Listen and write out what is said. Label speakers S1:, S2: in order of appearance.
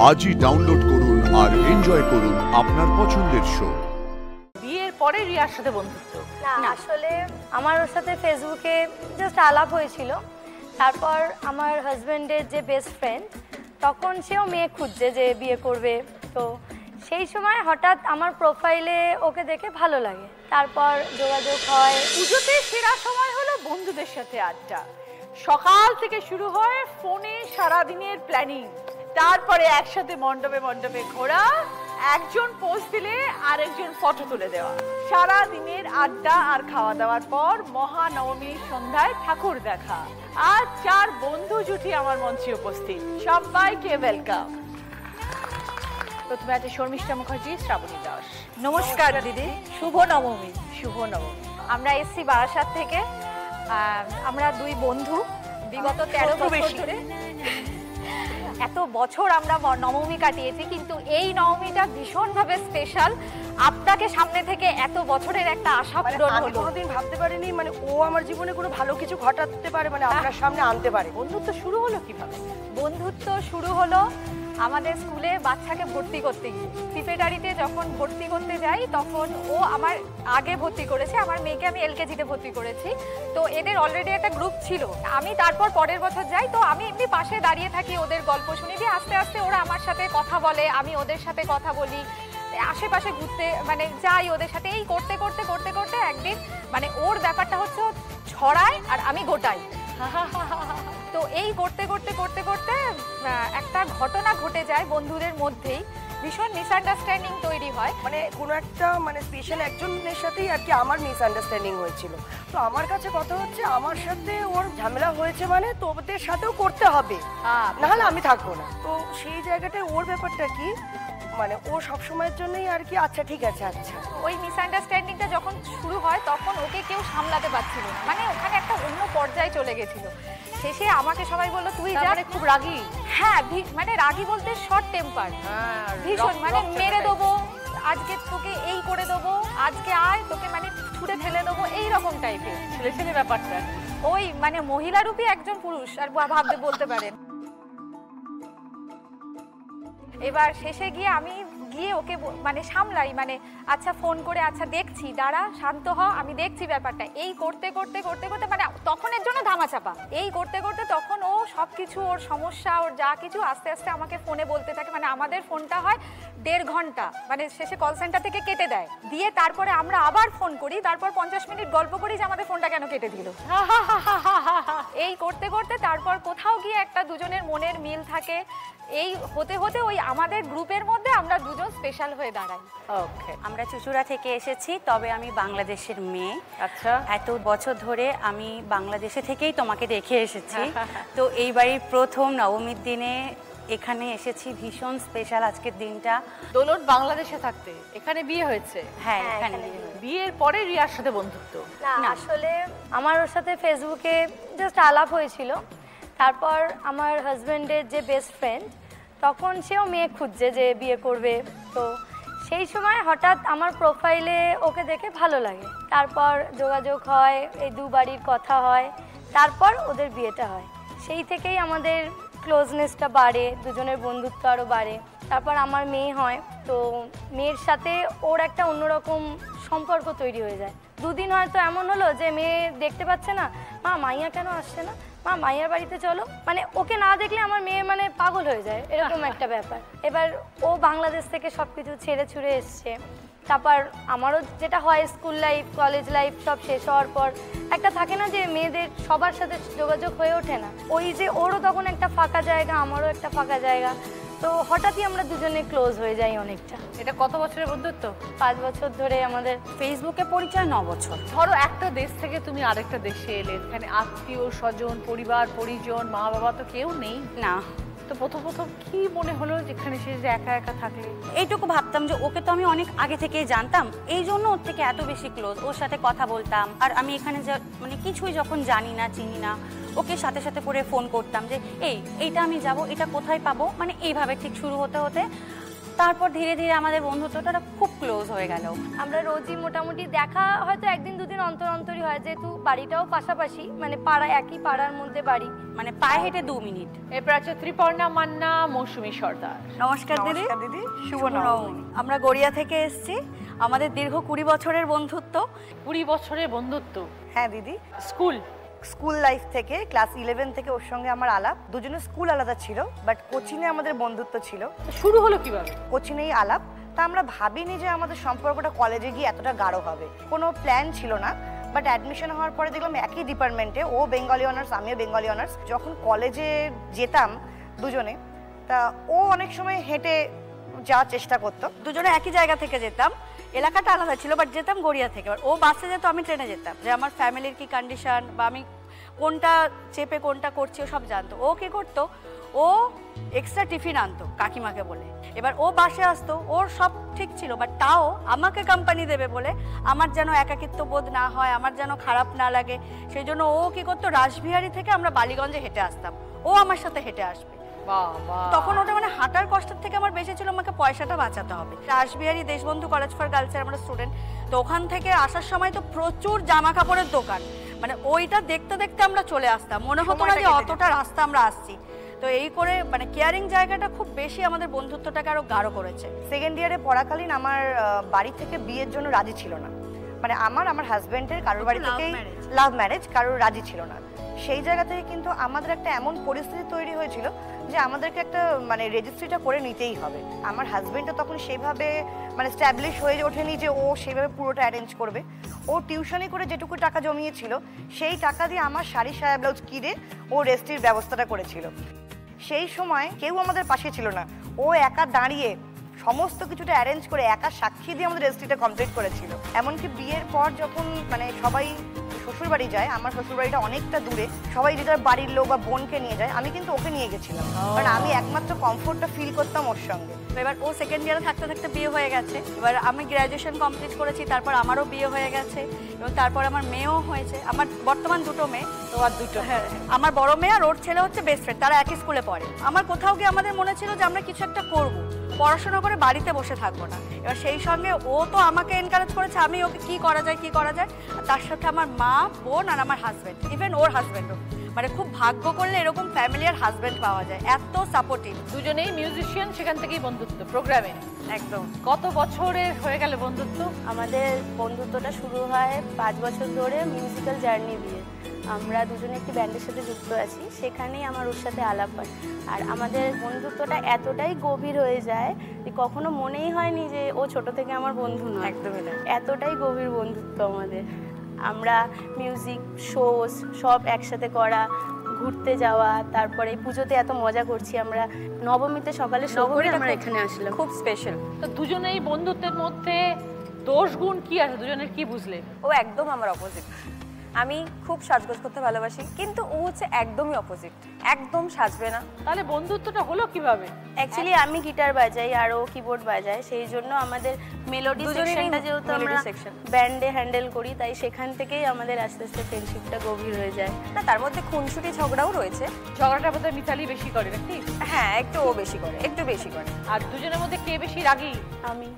S1: আজই ডাউনলোড করুন আর এনজয় করুন আপনার পছন্দের শো।
S2: বিয়ের পরে রিয়ার সাথে বন্ধুত্ব?
S3: না, আসলে আমার ওর সাথে ফেসবুকে জাস্ট আলাপ হয়েছিল। তারপর আমার হাজব্যান্ডের যে বেস্ট ফ্রেন্ড, তখন সেও মেয়ে খুঁজছে যে বিয়ে করবে। তো সেই সময় হঠাৎ আমার প্রোফাইলে ওকে দেখে ভালো লাগে, তারপর যোগাযোগ হয়।
S2: পুজোতে সেরা সময় হলো বন্ধুদের সাথে আড্ডা। সকাল থেকে শুরু হয় ফোনে সারাদিনের প্ল্যানিং, তারপরে একসাথে মণ্ডপে মণ্ডপে ঘোরা, একজন পোজ দিলে আরেকজন ফটো তুলে দেওয়া। সারা দিনের আড্ডা আর খাওয়া দাওয়ার পর মহানবমীর সন্ধ্যায় ঠাকুর দেখা। আর 4 বন্ধু জুটি আমার মঞ্চে উপস্থিত, সবাইকে ওয়েলকাম। প্রথমে আছে শর্মিষ্ঠা মুখার্জি, শ্রাবণী দাস।
S4: নমস্কার দিদি, শুভ নবমী।
S2: শুভ নবমী।
S4: আমরা এসছি বারাসাত থেকে। আমরা 2 বন্ধু, বিগত 13 বছর ধরে এত বছর আমরা নবমী কাটিয়েছি, কিন্তু এই নবমীটা ভীষণভাবে স্পেশাল। আপনাকে সামনে থেকে এত বছরের একটা আশা পূরণ
S5: আমি
S4: হলো।
S5: কোনোদিন ভাবতে পারিনি মানে ও আমার জীবনে কোনো ভালো কিছু ঘটাতে পারে, মানে আপনার সামনে আনতে পারে।
S2: বন্ধুত্ব শুরু হলো কিভাবে?
S4: বন্ধুত্ব শুরু হলো আমাদের স্কুলে বাচ্চাকে ভর্তি করতে গিয়ে। প্রিপারেটরিতে যখন ভর্তি করতে যাই, তখন ও আমার আগে ভর্তি করেছে, আমার মেয়েকে আমি এলকেজিতে ভর্তি করেছি। তো এদের অলরেডি একটা গ্রুপ ছিল। আমি তারপর পরের বছর যাই, তো আমি এমনি পাশে দাঁড়িয়ে থাকি, ওদের গল্প শুনি, দিয়ে আস্তে আস্তে ওরা আমার সাথে কথা বলে, আমি ওদের সাথে কথা বলি, আশেপাশে ঘুরতে মানে যাই ওদের সাথে। এই করতে করতে করতে করতে একদিন মানে ওর ব্যাপারটা হচ্ছে ছড়ায় আর আমি গোটাই। তো এই করতে করতে করতে করতে একটা ঘটনা ঘটে যায় বন্ধুদের মধ্যেই, ভীষণ মিসআন্ডারস্ট্যান্ডিং তৈরি হয়।
S5: মানে কোনো একটা মানে স্পেশাল একজনের সাথেই আর কি আমার মিসআন্ডারস্ট্যান্ডিং হয়েছিল। তো আমার কাছে কথা হচ্ছে আমার সাথে ওর ঝামেলা হয়েছে, মানে তোদের সাথেও করতে হবে, নাহলে আমি থাকবো না। তো সেই জায়গাটায় ওর ব্যাপারটা কি, মানে ও সবসময়ের জন্যই আর কি আচ্ছা ঠিক আছে আচ্ছা।
S4: ওই মিসআন্ডারস্ট্যান্ডিংটা যখন শুরু হয়, তখন ওকে কেউ সামলাতে পারছিল না, মানে ওখানে একটা অন্য পর্যায়ে চলে গেছিল। শেষে আমাকে সবাই বললো তুই যা।
S2: খুব রাগী?
S4: হ্যাঁ, মানে রাগী বলতে শর্ট টেম্পার, ভীষণ, মানে মেরে দেবো, আজকে তোকে এই করে দেবো, আজকে আয় তোকে মানে ছুঁড়ে ফেলে দেবো, এইরকম টাইপের
S2: ছেলে ছেলে ব্যাপারটা।
S4: ওই মানে মহিলারূপী একজন পুরুষ আর ভাবতে বলতে পারেন। এবার শেষে গিয়ে আমি ওকে মানে সামলাই, মানে আচ্ছা ফোন করে, আচ্ছা দেখছি, দাঁড়া শান্ত হ, আমি দেখছি ব্যাপারটা। এই করতে করতে করতে করতে মানে তখন এর জন্য ধামাচাপা। এই করতে করতে তখন ও সবকিছু, ওর সমস্যা, ওর যা কিছু আস্তে আস্তে আমাকে ফোনে বলতে থাকে। মানে আমাদের ফোনটা হয় 1.5 ঘন্টা, মানে শেষে কল সেন্টার থেকে কেটে দেয়, দিয়ে তারপরে আমরা আবার ফোন করি, তারপর 50 মিনিট গল্প করি যে আমাদের ফোনটা কেন কেটে দিল। এই করতে করতে তারপর কোথাও গিয়ে একটা দুজনের মনের মিল থাকে। এই হতে হতে ওই আমাদের গ্রুপের মধ্যে আমরা দুজন স্পেশাল হয়ে দাঁড়াই।
S2: ওকে।
S6: আমরা চুঁচুড়া থেকে এসেছি, তবে আমি বাংলাদেশের মেয়ে।
S2: আচ্ছা।
S6: এত বছর ধরে আমি বাংলাদেশে থেকেই তোমাকে দেখে এসেছি। তো এইবারই প্রথম নবমীর দিনে এখানে এসেছি, ভীষণ স্পেশাল আজকের দিনটা।
S2: দোলন বাংলাদেশে থাকতে এখানে বিয়ে হয়েছে?
S6: হ্যাঁ, এখানে
S2: বিয়ের পরে রিয়ার সাথে বন্ধুত্ব?
S3: না, আসলে আমার ওর সাথে ফেসবুকে জাস্ট আলাপ হয়েছিল। তারপর আমার হাজব্যান্ডের যে বেস্ট ফ্রেন্ড, তখন সেও মেয়ে খুঁজছে যে বিয়ে করবে। তো সেই সময় হঠাৎ আমার প্রোফাইলে ওকে দেখে ভালো লাগে, তারপর যোগাযোগ হয়, এই 2 বাড়ির কথা হয়, তারপর ওদের বিয়েটা হয়। সেই থেকেই আমাদের ক্লোজনেসটা বাড়ে, দুজনের বন্ধুত্ব আরও বাড়ে। তারপর আমার মেয়ে হয়, তো মেয়ের সাথে ওর একটা অন্যরকম সম্পর্ক তৈরি হয়ে যায়। 2 দিন হয়তো এমন হলো যে মেয়ে দেখতে পাচ্ছে না, মা মাইয়া কেন আসছে না, মা মাইয়ার বাড়িতে চলো, মানে ওকে না দেখলে আমার মেয়ে মানে পাগল হয়ে যায়, এরকম একটা ব্যাপার। এবার ও বাংলাদেশ থেকে সব কিছু ছেড়ে ছুড়ে এসছে। তারপর আমারও যেটা হয়, স্কুল লাইফ, কলেজ লাইফ সব শেষ হওয়ার পর একটা থাকে না যে মেয়েদের সবার সাথে যোগাযোগ হয়ে ওঠে না, ওই যে ওরও তখন একটা ফাঁকা জায়গা, আমারও একটা ফাঁকা জায়গা। তো হঠাৎই আমরা দুজনে ক্লোজ হয়ে যাই অনেকটা।
S2: এটা কত বছরের বন্ধুত্ব?
S3: 5 বছর ধরে আমাদের
S6: ফেসবুকে পরিচয়, 9 বছর।
S2: ধরো একটা দেশ থেকে তুমি আরেকটা দেশে এলে, এখানে আত্মীয় স্বজন, পরিবার পরিজন, মা বাবা তো কেউ নেই
S6: না।
S2: তো প্রথম কি মনে হলো যেখানে সে যে একা একা থাকলে?
S6: এইটুকু ভাবতাম যে ওকে তো আমি অনেক আগে থেকেই জানতাম, এই জন্য ওর থেকে এত বেশি ক্লোজ, ওর সাথে কথা বলতাম। আর আমি এখানে মানে কিছুই যখন জানি না, চিনি না, ওকে সাথে সাথে করে ফোন করতাম যে এইটা আমি যাব, এটা কোথায় পাবো, মানে এইভাবে ঠিক শুরু হতে হতে তারপর ধীরে ধীরে আমাদের বন্ধুত্বটা খুব ক্লোজ হয়ে গেল।
S3: আমরা রোজই মোটামুটি দেখা হয়তো 1 দিন 2 দিন অন্তর অন্তরই হয়, যেহেতু বাড়িটাও পাশাপাশি, মানে পাড়া, একই পাড়ার মধ্যে বাড়ি।
S6: মানে পায়ে হেঁটে 2 মিনিট।
S2: এরপর আছে ত্রিপর্ণা মান্না, মৌসুমী সর্দার।
S7: নমস্কার দিদি।
S5: নমস্কার দিদি, শুভ
S7: শুভ
S5: নবমী।
S7: নবমী। আমরা গড়িয়া থেকে এসেছি, আমাদের দীর্ঘ 20 বছরের বন্ধুত্ব।
S2: 20 বছরের বন্ধুত্ব।
S5: হ্যাঁ দিদি,
S2: স্কুল
S5: স্কুল লাইফ থেকে ক্লাস 11 থেকে ওর সঙ্গে আমার আলাপ। দুজনের স্কুল আলাদা ছিল, বাট কোচিংয়ে আমাদের বন্ধুত্ব ছিল।
S2: শুরু হলো কিভাবে?
S5: কোচিংয়েই আলাপ। তা আমরা ভাবিনি যে আমাদের সম্পর্কটা কলেজে গিয়ে এতটা গাঢ় হবে, কোনো প্ল্যান ছিল না। বাট অ্যাডমিশন হওয়ার পরে দেখলাম একই ডিপার্টমেন্টে, ও বেঙ্গলি অনার্স আমিও বেঙ্গলি অনার্স। যখন কলেজে যেতাম দুজনে, তা ও অনেক সময় হেঁটে যাওয়ার চেষ্টা করতো।
S7: দুজনে একই জায়গা থেকে যেতাম, এলাকাটা আলাদা ছিল বাট যেতাম গড়িয়া থেকে। এবার ও বাসে যেত, আমি ট্রেনে যেতাম, যে আমার ফ্যামিলির কি কন্ডিশন বা আমি কোনটা চেপে কোনটা করছি ও সব জানতো। ও কি করতো, ও এক্সট্রা টিফিন আনতো কাকিমাকে বলে। এবার ও বাসে আসতো, ওর সব ঠিক ছিল, বাট তাও আমাকে কোম্পানি দেবে বলে আমার যেন একাকিত্ব বোধ না হয়, আমার যেন খারাপ না লাগে, সেই জন্য ও কি করতো, রাসবিহারী থেকে আমরা বালিগঞ্জে হেঁটে আসতাম, ও আমার সাথে হেঁটে আসবে।
S2: বাবা,
S7: তখন ওটা মানে হাঁটার কষ্টের থেকে আমার বেশি ছিল আমাকে পয়সাটা বাঁচাতে হবে। রাসবিহারী দেশবন্ধু কলেজ ফর গার্লসের আমরা স্টুডেন্ট, তো ওখান থেকে আসার সময় তো প্রচুর জামা কাপড়ের দোকান, মানে ওইটা দেখতে দেখতে আমরা চলে আসতাম, মনে হতো না যে অতটা রাস্তা আমরা আসছি। তো এই করে মানে কেয়ারিং জায়গাটা খুব বেশি আমাদের বন্ধুত্বটাকে আরো গাঢ় করেছে।
S5: সেকেন্ড ইয়ারে পড়াকালীন আমার বাড়ি থেকে বিয়ের জন্য রাজি ছিল না, মানে আমার হাজবেন্ডের কারোর বাড়ি থেকেই লাভ ম্যারেজ, কারোর রাজি ছিল না। সেই জায়গা থেকে কিন্তু আমাদের একটা এমন পরিস্থিতি তৈরি হয়েছিল যে আমাদেরকে একটা মানে রেজিস্ট্রিটা করে নিতেই হবে। আমার হাজবেন্ডও তখন সেইভাবে মানে স্ট্যাবলিশ হয়ে ওঠেনি যে ও সেইভাবে পুরোটা অ্যারেঞ্জ করবে। ও টিউশনি করে যেটুকু টাকা জমিয়েছিল সেই টাকা দিয়ে আমার শাড়ি সায়া ব্লাউজ কিনে ও রেজিস্ট্রির ব্যবস্থাটা করেছিল। সেই সময় কেউ আমাদের পাশে ছিল না, ও একা দাঁড়িয়ে সমস্ত কিছুটা অ্যারেঞ্জ করে একা সাক্ষী দিয়ে আমাদের রেজিস্ট্রিটা কমপ্লিট করেছিল। এমনকি বিয়ের পর যখন মানে সবাই শ্বশুরবাড়ি যায়, আমার শ্বশুরবাড়িটা অনেকটা দূরে, সবাই যে যার বাড়ির লোক বা বোনকে নিয়ে যায়, আমি কিন্তু ওকে নিয়ে গেছিলাম, কারণ আমি একমাত্র কমফোর্টটা ফিল করতাম ওর সঙ্গে।
S7: এবার ও সেকেন্ড ইয়ারে থাকতে থাকতে বিয়ে হয়ে গেছে, এবার আমি গ্র্যাজুয়েশন কমপ্লিট করেছি, তারপর আমারও বিয়ে হয়ে গেছে এবং তারপর আমার মেয়েও হয়েছে। আমার বর্তমান 2টো মেয়ে।
S2: তোমার 2টো?
S7: হ্যাঁ, আমার বড় মেয়ে আর ওর ছেলে হচ্ছে বেস্ট ফ্রেন্ড, তারা একই স্কুলে পড়ে। আমার কোথাও গিয়ে আমাদের মনে ছিল যে আমরা কিছু একটা করব, পড়াশোনা করে বাড়িতে বসে থাকবো না। এবার সেই সঙ্গে ও তো আমাকে এনকারেজ করেছে, আমি ওকে কি করা যায় আর তার সাথে আমার মা, বোন আর আমার হাজব্যান্ড, ইভেন ওর হাজব্যান্ডও। মানে খুব ভাগ্য করলে এরকম ফ্যামিলি আর হাজব্যান্ড পাওয়া যায়, এত সাপোর্টিভ।
S2: দুজনেই মিউজিশিয়ান, সেখান থেকেই বন্ধুত্ব প্রোগ্রামে।
S7: একদম।
S2: কত বছরের হয়ে গেল বন্ধুত্ব?
S3: আমাদের বন্ধুত্বটা শুরু হয় 5 বছর ধরে মিউজিক্যাল জার্নি দিয়ে। আমরা দুজনে একটি ব্যান্ডের সাথে যুক্ত আছি, সেখানেই আমার ওর সাথে আলাপ হয়। আর আমাদের বন্ধুত্বটা এতটাই গভীর হয়ে যায় যে কখনো মনেই হয়নি যে ও ছোট থেকে আমার বন্ধু নয়।
S7: একদমই না।
S3: এতটাই গভীর বন্ধুত্ব আমাদের। আমরা মিউজিক শোজ সব একসাথে করা, ঘুরতে যাওয়া, তারপরে পুজোতে এত মজা করছি আমরা। নবমীতে সকালে শো করে আমরা এখানে আসলাম,
S7: খুব স্পেশাল।
S2: তো দুজনেই বন্ধুত্বের মধ্যে দোষ গুণ কি আছে, দুজনের কি বুঝলে?
S8: ও একদম আমার অপোজিট। আমি খুব সাজগোজ করতে ভালোবাসি, কিন্তু ও হচ্ছে একদমই অপোজিট, একদম সাজবে না।
S2: তাহলে বন্ধুত্বটা হলো কিভাবে?
S3: অ্যাকচুয়ালি আমি গিটার বাজাই আর ও কিবোর্ড বাজায়, সেই জন্য আমাদের মেলোডি সেকশনটা যেহেতু আমরা ব্যান্ডে হ্যান্ডেল করি, তাই সেখান থেকেই আমাদের আস্তে আস্তে ফ্রেন্ডশিপটা গভীর হয়ে যায়।
S8: না, তার মধ্যে খুনসুটি ঝগড়াও রয়েছে।
S2: ঝগড়াটা বোধহয় মিতালি বেশি করে নাকি?
S8: হ্যাঁ, একটু ও বেশি করে, একটু বেশি করে।
S2: আর দুজনের মধ্যে কে বেশি রাগী?
S3: আমি